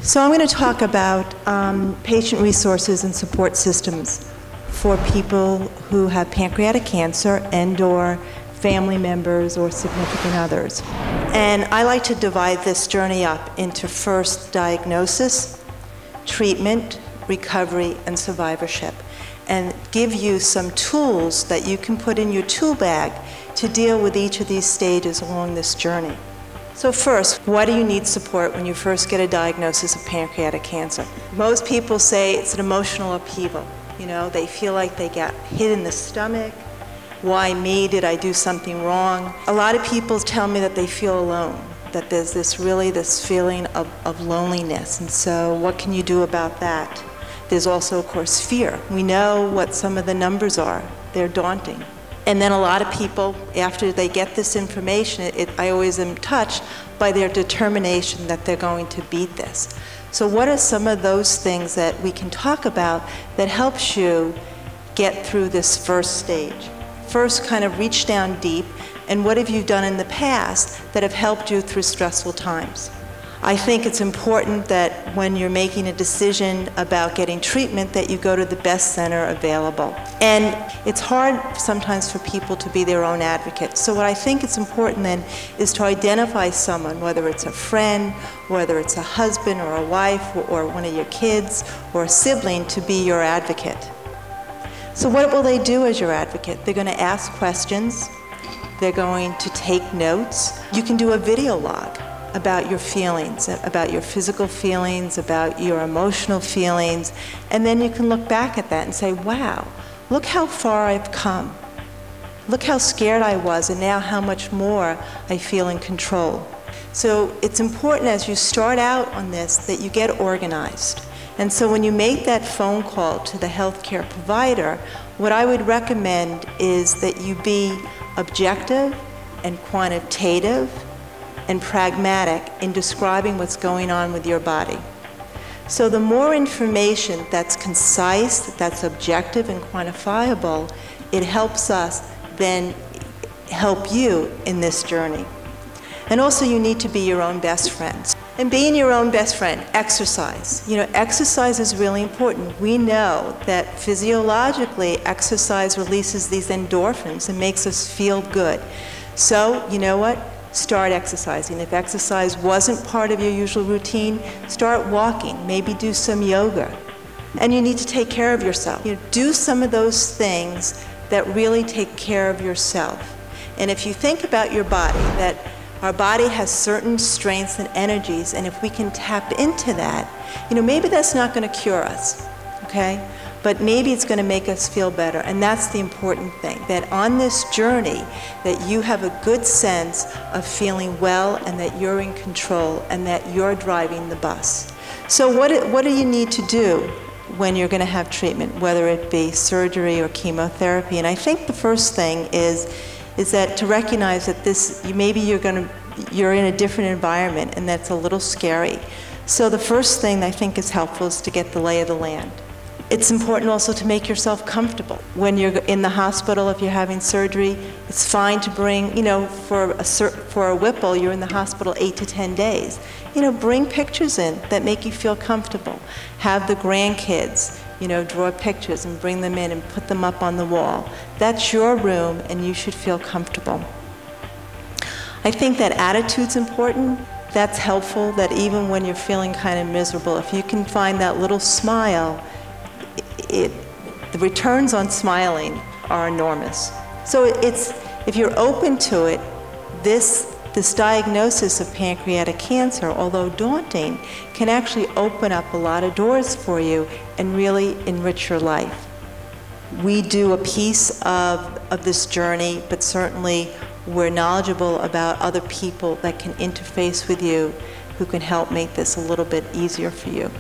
So I'm going to talk about patient resources and support systems for people who have pancreatic cancer and/or family members or significant others. And I like to divide this journey up into first diagnosis, treatment, recovery, and survivorship, and give you some tools that you can put in your tool bag to deal with each of these stages along this journey. So first, why do you need support when you first get a diagnosis of pancreatic cancer? Most people say it's an emotional upheaval. You know, they feel like they got hit in the stomach. Why me? Did I do something wrong? A lot of people tell me that they feel alone, that there's this feeling of loneliness. And so what can you do about that? There's also, of course, fear. We know what some of the numbers are. They're daunting. And then a lot of people, after they get this information, I always am touched by their determination that they're going to beat this. So what are some of those things that we can talk about that helps you get through this first stage? First, kind of reach down deep, and what have you done in the past that have helped you through stressful times? I think it's important that when you're making a decision about getting treatment that you go to the best center available. And it's hard sometimes for people to be their own advocate. So what I think it's important then is to identify someone, whether it's a friend, whether it's a husband or a wife or one of your kids or a sibling, to be your advocate. So what will they do as your advocate? They're going to ask questions. They're going to take notes. You can do a video log about your feelings, about your physical feelings, about your emotional feelings, and then you can look back at that and say, wow, look how far I've come. Look how scared I was, and now how much more I feel in control. So it's important as you start out on this that you get organized. And so when you make that phone call to the healthcare provider, what I would recommend is that you be objective and quantitative and pragmatic in describing what's going on with your body. So the more information that's concise, that's objective and quantifiable, it helps us then help you in this journey. And also you need to be your own best friend. And being your own best friend, exercise. You know, exercise is really important. We know that physiologically exercise releases these endorphins and makes us feel good. So, you know what? Start exercising. If exercise wasn't part of your usual routine, start walking, maybe do some yoga. And you need to take care of yourself. You know, do some of those things that really take care of yourself. And if you think about your body, that our body has certain strengths and energies, and if we can tap into that, you know, maybe that's not going to cure us, okay? But maybe it's going to make us feel better, and that's the important thing, that on this journey, that you have a good sense of feeling well and that you're in control and that you're driving the bus. So what do you need to do when you're going to have treatment, whether it be surgery or chemotherapy? And I think the first thing is that to recognize that maybe you're in a different environment and that's a little scary. So the first thing I think is helpful is to get the lay of the land. It's important also to make yourself comfortable. When you're in the hospital, if you're having surgery, it's fine to bring, you know, for a Whipple, you're in the hospital 8 to 10 days. You know, bring pictures in that make you feel comfortable. Have the grandkids, you know, draw pictures and bring them in and put them up on the wall. That's your room and you should feel comfortable. I think that attitude's important. That's helpful, that even when you're feeling kind of miserable, if you can find that little smile, the returns on smiling are enormous. So if you're open to it, this diagnosis of pancreatic cancer, although daunting, can actually open up a lot of doors for you and really enrich your life. We do a piece of this journey, but certainly we're knowledgeable about other people that can interface with you who can help make this a little bit easier for you.